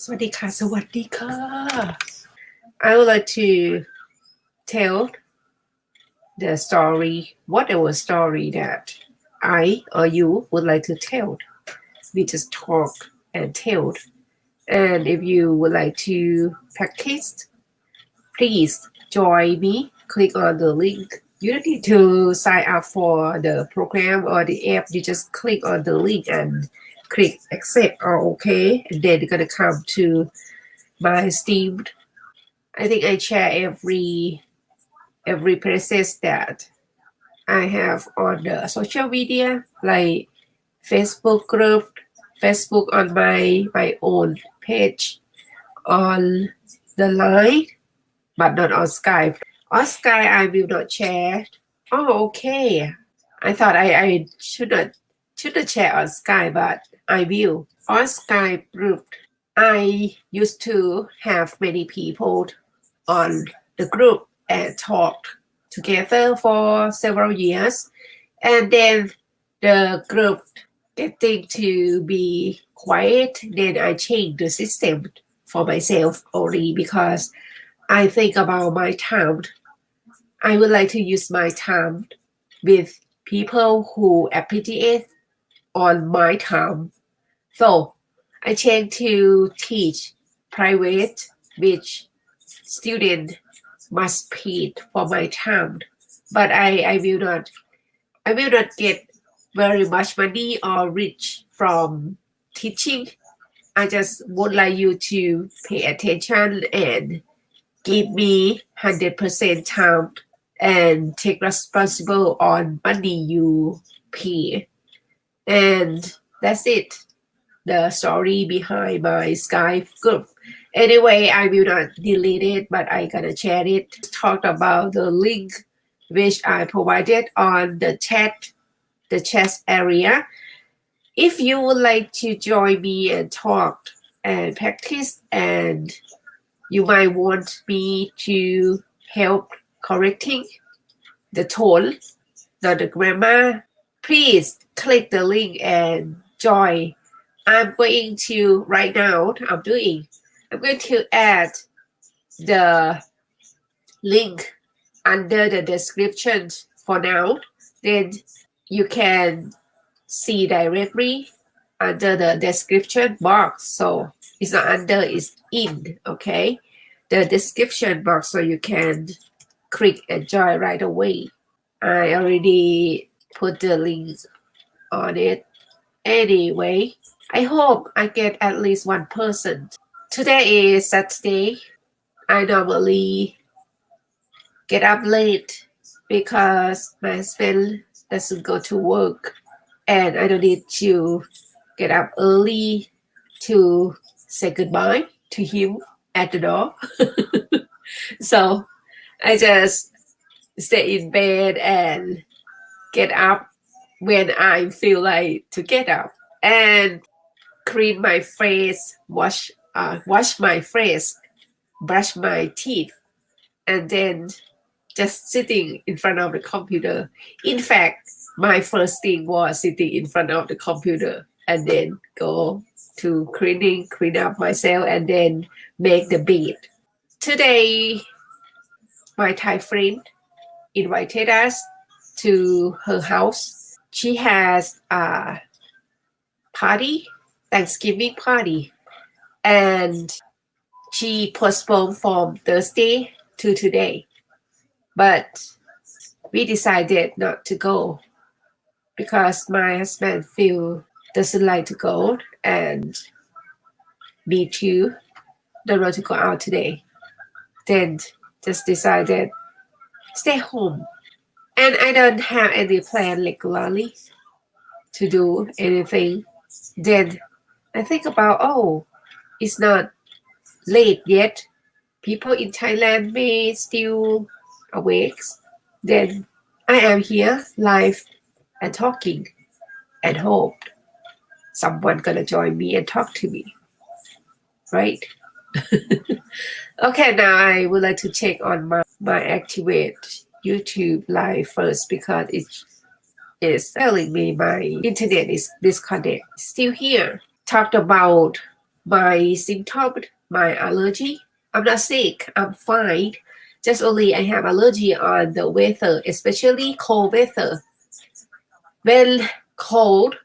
สวัสดีค่ะสวัสดีค่ะ I would like to tell the story, whatever story that I or you would like to tell. We just talk and tell. And if you would like to practice, please join me. Click on the link. You don't need to sign up for the program or the app. You just click on the link and click accept or okay. And then you're gonna come to my Steam. I think I share every process that I have on the social media, like Facebook group, Facebook on my own page, on the line, but not on Skype. On Skype, I will not share. Oh, okay. I thought I should not share on Skype, but I will. On Skype group, I used to have many people on the group and talk together for several years. And then the group getting to be quiet. Then I changed the system for myself only because I think about my time. I would like to use my time with people who appreciate on my time. So I changed to teach private, which student must pay for my time. But I will not get very much money or rich from teaching. I just would like you to pay attention and give me 100% time and take responsible on money you pay. And that's it. The story behind my Skype group. Anyway, I will not delete it, but I gonna share it. Talk about the link which I provided on the chat area. If you would like to join me and talk and practice, and you might want me to help correcting the tone, not the grammar, please click the link and join. I'm going to right now. I'm going to add the link under the description for now. Then you can see directly under the description box. So it's not under, it's in. Okay, the description box, so you can click and join right away. I already put the links on it. Anyway, I hope I get at least one person. Today is Saturday. I normally get up late because my husband doesn't go to work and I don't need to get up early to say goodbye to him at the door. So I just stay in bed and get up when I feel like to get up and clean my face, wash my face, brush my teeth, and then just sitting in front of the computer. In fact, my first thing was sitting in front of the computer and then go to clean up myself, and then make the bed. Today, my Thai friend invited us to her house. She has a party, Thanksgiving party, and she postponed from Thursday to today. But we decided not to go because my husband doesn't like to go, and me too don't want to go out today. Then just decided stay home. And I don't have any plan regularly to do anything. Then I think about, it's not late yet. People in Thailand may still awake. Then I am here live and talking and hope someone gonna join me and talk to me. Right? Okay, now I would like to check on my activate YouTube live first because it is telling me my internet is disconnected. Still here. Talked about my symptom, my allergy. I'm not sick. I'm fine. Just only I have allergy on the weather, especially cold weather. When cold,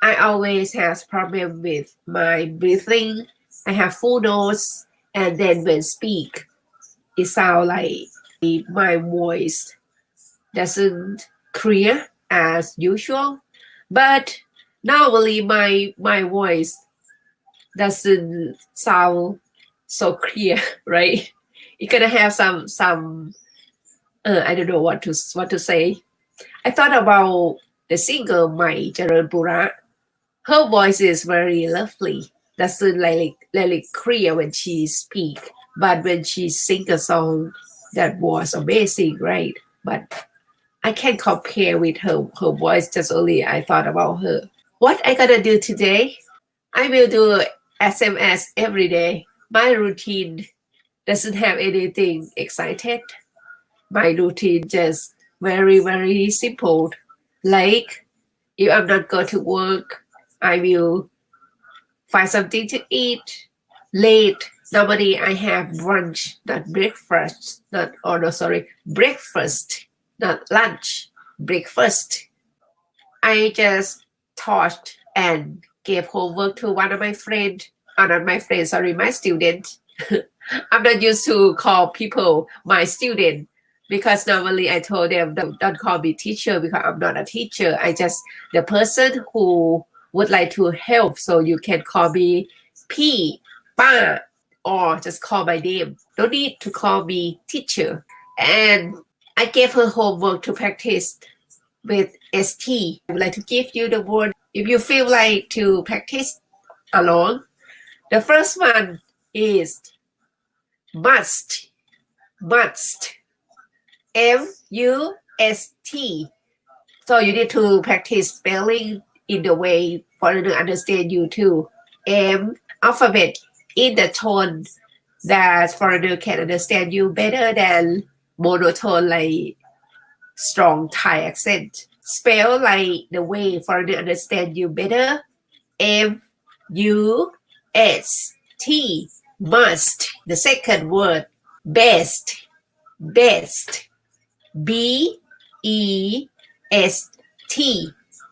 I always have problem with my breathing. I have full nose, and then when speak, it sound like my voice doesn't clear as usual. But normally my voice doesn't sound so clear, right? You're gonna have some I don't know what to say. I thought about the singer Mai Charanpura. Her voice is very lovely. Doesn't like clear when she speak, but when she sing a song, that was amazing, right? But I can't compare with her voice. Just only I thought about her. What I gonna do today? I will do SMS every day. My routine doesn't have anything excited. My routine just very simple. Like if I'm not going to work, I will find something to eat late. Normally I have brunch, not breakfast, not oh no sorry, breakfast, not lunch, breakfast. I just taught and gave homework to one of my friends. Not my friend, sorry, my student. I'm not used to call people my student because normally I told them don't call me teacher because I'm not a teacher. I just the person who would like to help. So you can call me P, Pa, or just call my name. Don't need to call me teacher. And I gave her homework to practice with ST. I would like to give you the word if you feel like to practice alone. The first one is must. Must. M-U-S-T. So you need to practice spelling in the way foreigner understand you too. M alphabet in the tone that foreigner can understand you better than monotone like strong Thai accent. Spell like the way foreigner understand you better. M-U-S-T. Must. The second word. Best. Best. B-E-S-T.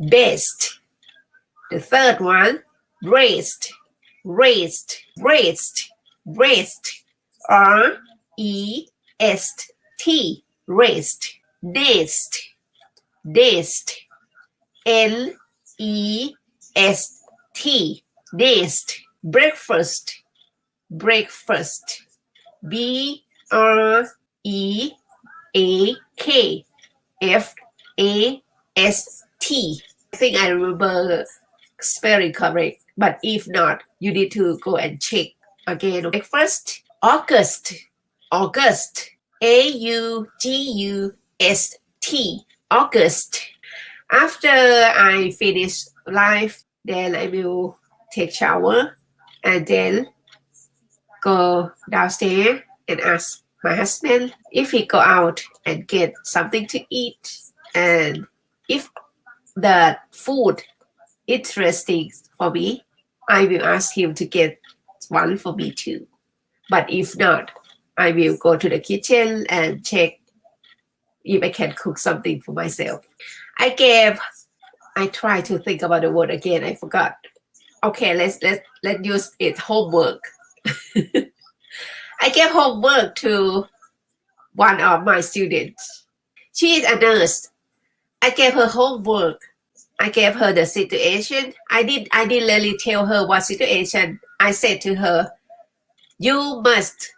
Best. The third one. Rest. Rest. Rest. Rest. R-E-S-T. Rest. Nest. Nest. N-E-S-T. Nest. Breakfast. Breakfast. B-R-E-A-K-F-A-S-T. I think I remember spelling correct, but if not, you need to go and check again. Breakfast. August. August. A-U-G-U-S-T. August. After I finish live, then I will take shower and then go downstairs and ask my husband if he go out and get something to eat, and if the food interesting for me, I will ask him to get one for me too. But if not, I will go to the kitchen and check if I can cook something for myself. I try to think about the word again. I forgot. Okay, let's use it. Homework. I gave homework to one of my students. She is a nurse. I gave her homework. I gave her the situation. I didn't really tell her what situation. I said to her, you must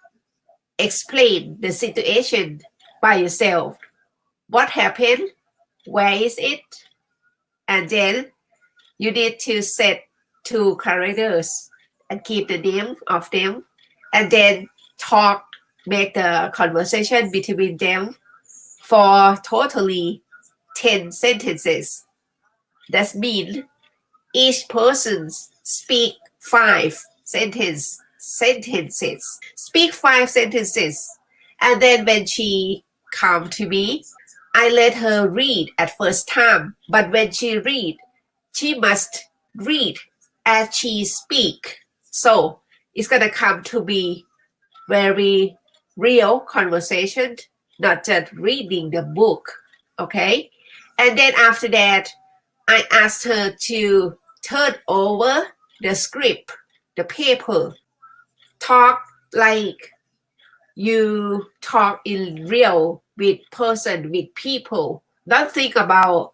explain the situation by yourself. What happened? Where is it? And then you need to set 2 characters and keep the name of them, and then make the conversation between them for totally 10 sentences. That means each person speak 5 sentences. Speak 5 sentences. And then when she come to me, I let her read at first time. But when she read, she must read as she speak. So it's gonna come to be very real conversation, not just reading the book. Okay. And then after that, I asked her to turn over the script, the paper, talk like you talk in real with person, with people. Don't think about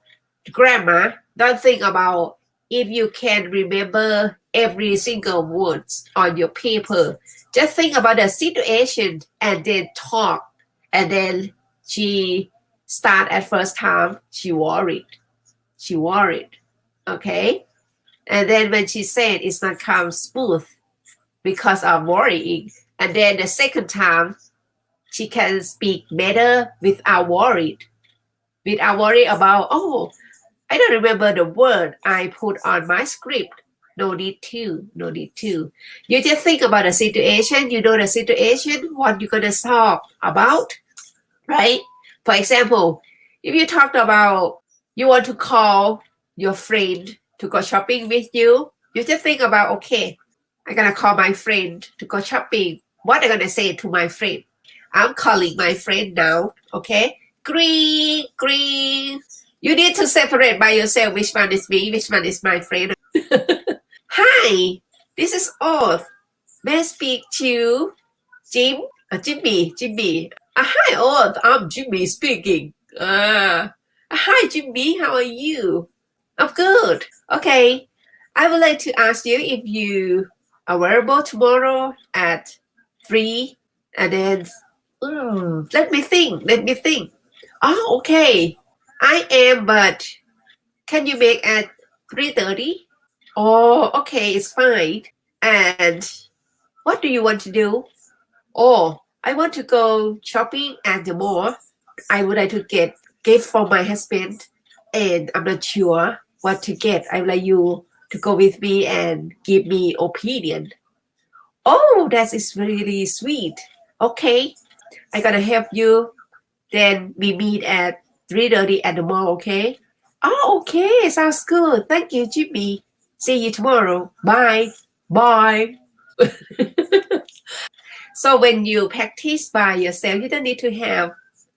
grammar. Don't think about if you can remember every single words on your paper. Just think about the situation and then talk. And then she start at first time, she worried. She worried. Okay. And then when she said it's not come smooth because of worrying. And then the second time she can speak better without worried. Without worry about, oh, I don't remember the word I put on my script. No need to. No need to. You just think about the situation. You know the situation, what you're going to talk about, right? For example, if you talked about you want to call your friend to go shopping with you, you just think about, okay, I'm going to call my friend to go shopping. What am I going to say to my friend? I'm calling my friend now, okay? Green, green. You need to separate by yourself which one is me, which one is my friend. Hi, this is Oath. May I speak to Jim? Jimmy. Hi, Oath. I'm Jimmy speaking. Hi, Jimmy. How are you? I'm good. Okay. I would like to ask you if you are available tomorrow at 3 and then let me think. Oh, okay. I am, but can you make at 3:30? Oh, okay, it's fine. And what do you want to do? Oh, I want to go shopping at the mall. I would like to get gift for my husband, and I'm not sure what to get. I would like you to go with me and give me opinion. Oh, that is really sweet. Okay, I'm gonna help you. Then we meet at 3:30 at the mall, okay? Oh, okay, sounds good. Thank you, Jimmy. See you tomorrow. Bye. Bye. So when you practice by yourself, you don't need to have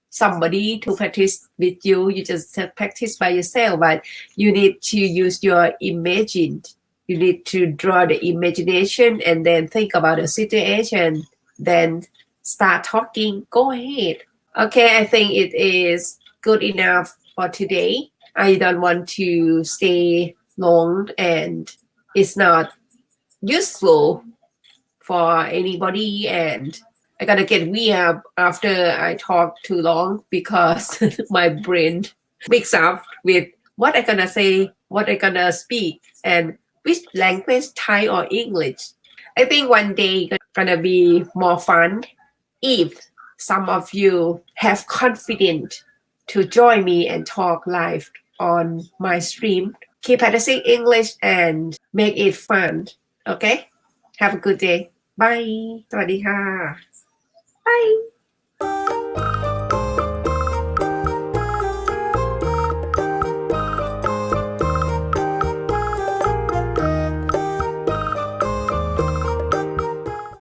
somebody to practice with you. You just practice by yourself, but you need to use your imagine. You need to draw the imagination and then think about the situation. Then start talking. Go ahead. Okay, I think it is good enough for today. I don't want to stay long and it's not useful for anybody, and I gotta get weird after I talk too long because my brain mix up with what I gonna say, what I gonna speak, and which language, Thai or English. I think one day gonna be more fun if some of you have confidence to join me and talk live on my stream. Keep practicing English and make it fun. Okay? Have a good day. Bye. สวัสดีค่ะ Bye.